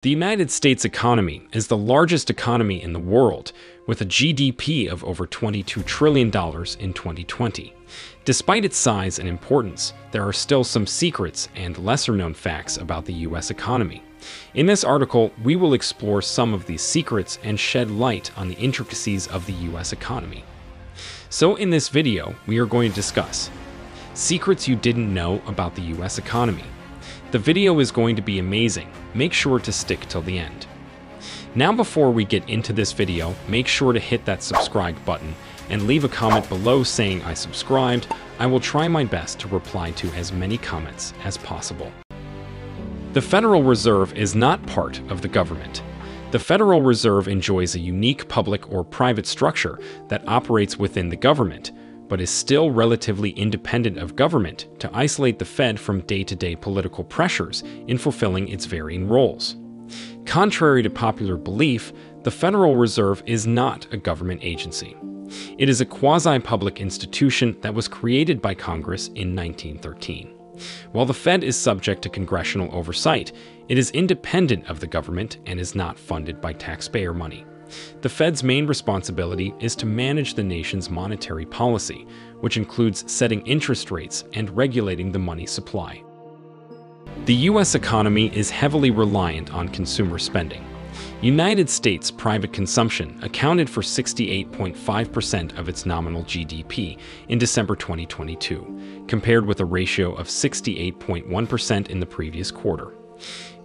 The United States economy is the largest economy in the world, with a GDP of over $22 trillion in 2020. Despite its size and importance, there are still some secrets and lesser-known facts about the U.S. economy. In this article, we will explore some of these secrets and shed light on the intricacies of the U.S. economy. So in this video, we are going to discuss secrets you didn't know about the U.S. economy. The video is going to be amazing. Make sure to stick till the end. Now before we get into this video, make sure to hit that subscribe button and leave a comment below saying I subscribed. I will try my best to reply to as many comments as possible. The Federal Reserve is not part of the government. The Federal Reserve enjoys a unique public or private structure that operates within the government, but is still relatively independent of government to isolate the Fed from day-to-day political pressures in fulfilling its varying roles. Contrary to popular belief, the Federal Reserve is not a government agency. It is a quasi-public institution that was created by Congress in 1913. While the Fed is subject to congressional oversight, it is independent of the government and is not funded by taxpayer money. The Fed's main responsibility is to manage the nation's monetary policy, which includes setting interest rates and regulating the money supply. The U.S. economy is heavily reliant on consumer spending. United States private consumption accounted for 68.5% of its nominal GDP in December 2022, compared with a ratio of 68.1% in the previous quarter.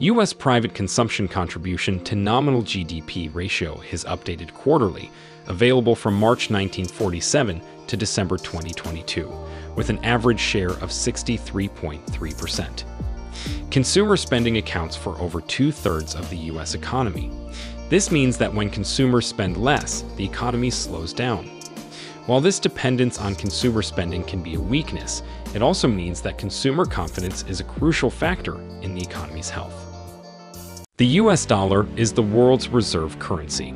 U.S. private consumption contribution to nominal GDP ratio is updated quarterly, available from March 1947 to December 2022, with an average share of 63.3%. Consumer spending accounts for over 2/3 of the U.S. economy. This means that when consumers spend less, the economy slows down. While this dependence on consumer spending can be a weakness, it also means that consumer confidence is a crucial factor in the economy's health. The U.S. dollar is the world's reserve currency.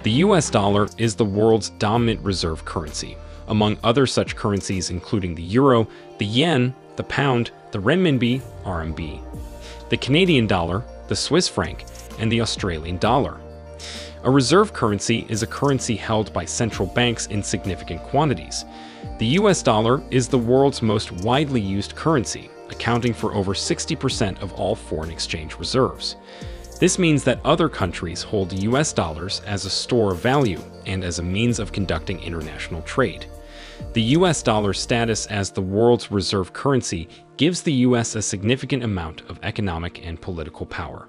The U.S. dollar is the world's dominant reserve currency, among other such currencies including the euro, the yen, the pound, the renminbi, RMB, the Canadian dollar, the Swiss franc, and the Australian dollar. A reserve currency is a currency held by central banks in significant quantities. The U.S. dollar is the world's most widely used currency, accounting for over 60% of all foreign exchange reserves. This means that other countries hold U.S. dollars as a store of value and as a means of conducting international trade. The U.S. dollar's status as the world's reserve currency gives the U.S. a significant amount of economic and political power.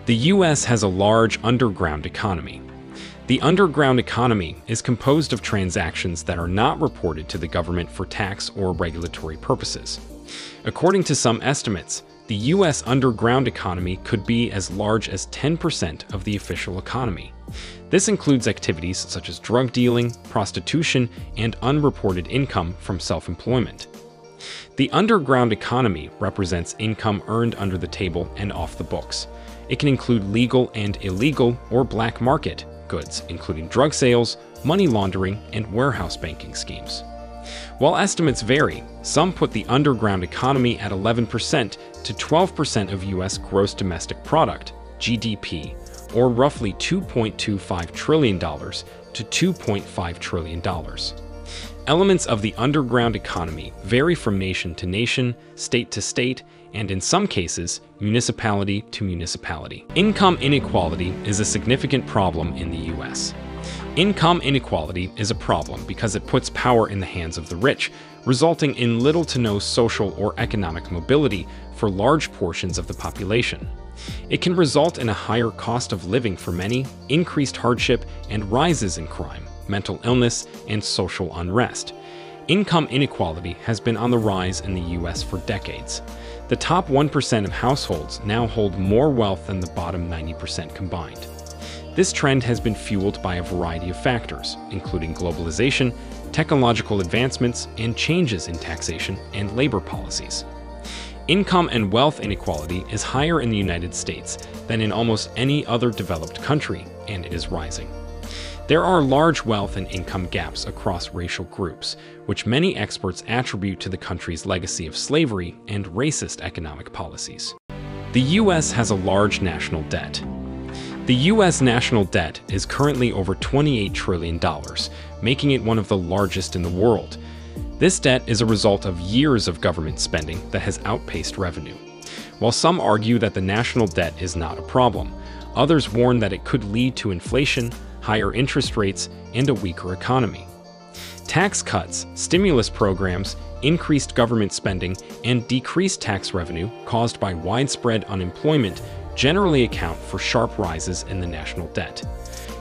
The U.S. has a large underground economy. The underground economy is composed of transactions that are not reported to the government for tax or regulatory purposes. According to some estimates, the U.S. underground economy could be as large as 10% of the official economy. This includes activities such as drug dealing, prostitution, and unreported income from self-employment. The underground economy represents income earned under the table and off the books. It can include legal and illegal or black market goods, including drug sales, money laundering, and warehouse banking schemes. While estimates vary, some put the underground economy at 11% to 12% of U.S. gross domestic product, GDP, or roughly $2.25 trillion to $2.5 trillion. Elements of the underground economy vary from nation to nation, state to state, and in some cases, municipality to municipality. Income inequality is a significant problem in the U.S. Income inequality is a problem because it puts power in the hands of the rich, resulting in little to no social or economic mobility for large portions of the population. It can result in a higher cost of living for many, increased hardship, and rises in crime, mental illness, and social unrest. Income inequality has been on the rise in the U.S. for decades. The top 1% of households now hold more wealth than the bottom 90% combined. This trend has been fueled by a variety of factors, including globalization, technological advancements, and changes in taxation and labor policies. Income and wealth inequality is higher in the United States than in almost any other developed country, and it is rising. There are large wealth and income gaps across racial groups, which many experts attribute to the country's legacy of slavery and racist economic policies. The The U.S. has a large national debt. The U.S. national debt is currently over $28 trillion, making it one of the largest in the world. This debt is a result of years of government spending that has outpaced revenue. While some argue that the national debt is not a problem, others warn that it could lead to inflation, higher interest rates, and a weaker economy. Tax cuts, stimulus programs, increased government spending, and decreased tax revenue caused by widespread unemployment generally account for sharp rises in the national debt.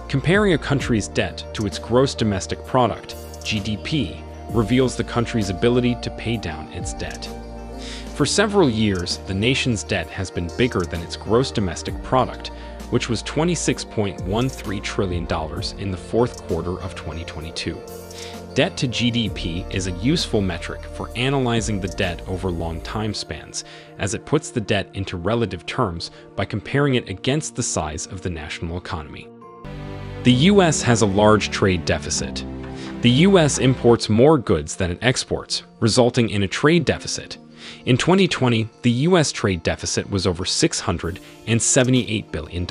Comparing a country's debt to its gross domestic product, GDP, reveals the country's ability to pay down its debt. For several years, the nation's debt has been bigger than its gross domestic product, which was $26.13 trillion in the fourth quarter of 2022. Debt to GDP is a useful metric for analyzing the debt over long time spans, as it puts the debt into relative terms by comparing it against the size of the national economy. The U.S. has a large trade deficit. The U.S. imports more goods than it exports, resulting in a trade deficit. In 2020, the U.S. trade deficit was over $678 billion.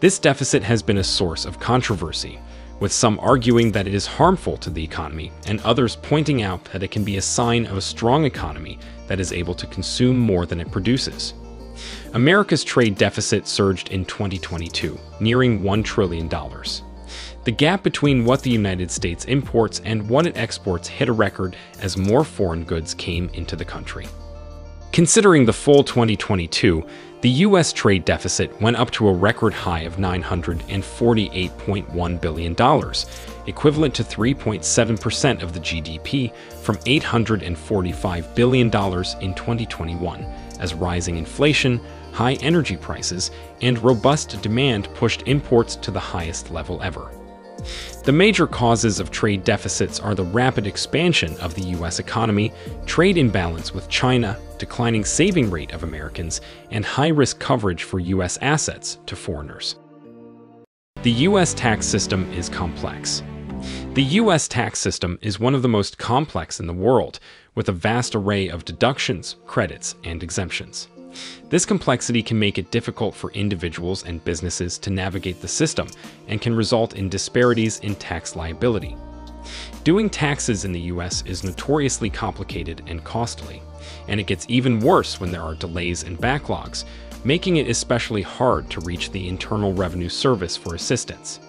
This deficit has been a source of controversy, with some arguing that it is harmful to the economy and others pointing out that it can be a sign of a strong economy that is able to consume more than it produces. America's trade deficit surged in 2022, nearing $1 trillion. The gap between what the United States imports and what it exports hit a record as more foreign goods came into the country. Considering the full 2022, the U.S. trade deficit went up to a record high of $948.1 billion, equivalent to 3.7% of the GDP, from $845 billion in 2021, as rising inflation, high energy prices, and robust demand pushed imports to the highest level ever. The major causes of trade deficits are the rapid expansion of the U.S. economy, trade imbalance with China, declining saving rate of Americans, and high-risk coverage for U.S. assets to foreigners. The U.S. tax system is complex. The U.S. tax system is one of the most complex in the world, with a vast array of deductions, credits, and exemptions. This complexity can make it difficult for individuals and businesses to navigate the system and can result in disparities in tax liability. Doing taxes in the U.S. is notoriously complicated and costly, and it gets even worse when there are delays and backlogs, making it especially hard to reach the Internal Revenue Service for assistance.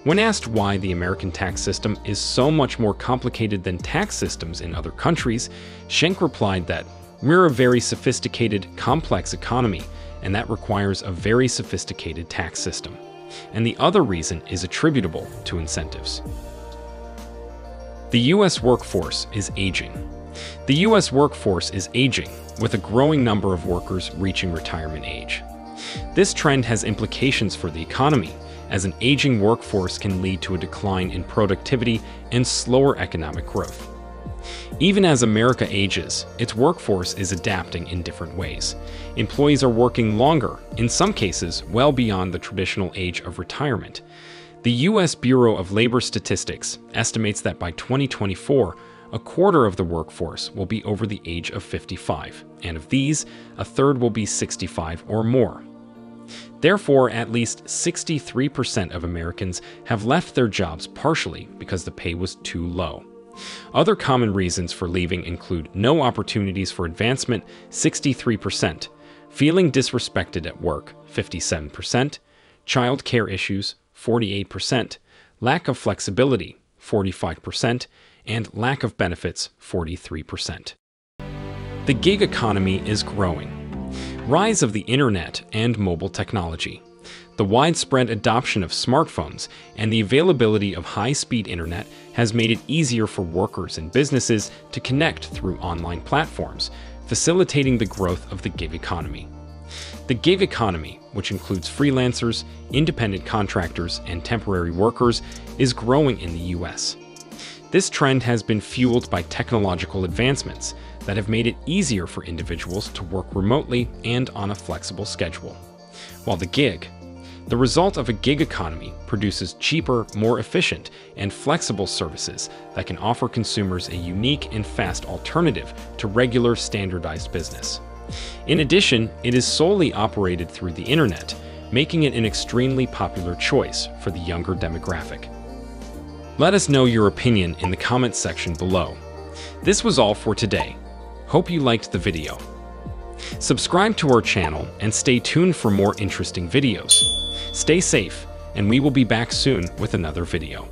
When asked why the American tax system is so much more complicated than tax systems in other countries, Schenck replied that, "We're a very sophisticated, complex economy, and that requires a very sophisticated tax system. And the other reason is attributable to incentives." The U.S. workforce is aging. The U.S. workforce is aging, with a growing number of workers reaching retirement age. This trend has implications for the economy, as an aging workforce can lead to a decline in productivity and slower economic growth. Even as America ages, its workforce is adapting in different ways. Employees are working longer, in some cases well beyond the traditional age of retirement. The U.S. Bureau of Labor Statistics estimates that by 2024, a quarter of the workforce will be over the age of 55, and of these, a third will be 65 or more. Therefore, at least 63% of Americans have left their jobs partially because the pay was too low. Other common reasons for leaving include no opportunities for advancement, 63%, feeling disrespected at work, 57%, child care issues, 48%, lack of flexibility, 45%, and lack of benefits, 43%. The gig economy is growing. Rise of the internet and mobile technology. The widespread adoption of smartphones and the availability of high-speed internet has made it easier for workers and businesses to connect through online platforms, facilitating the growth of the gig economy. The gig economy, which includes freelancers, independent contractors, and temporary workers, is growing in the U.S. This trend has been fueled by technological advancements that have made it easier for individuals to work remotely and on a flexible schedule. While the result of a gig economy produces cheaper, more efficient, and flexible services that can offer consumers a unique and fast alternative to regular standardized business. In addition, it is solely operated through the internet, making it an extremely popular choice for the younger demographic. Let us know your opinion in the comments section below. This was all for today. Hope you liked the video. Subscribe to our channel and stay tuned for more interesting videos. Stay safe, and we will be back soon with another video.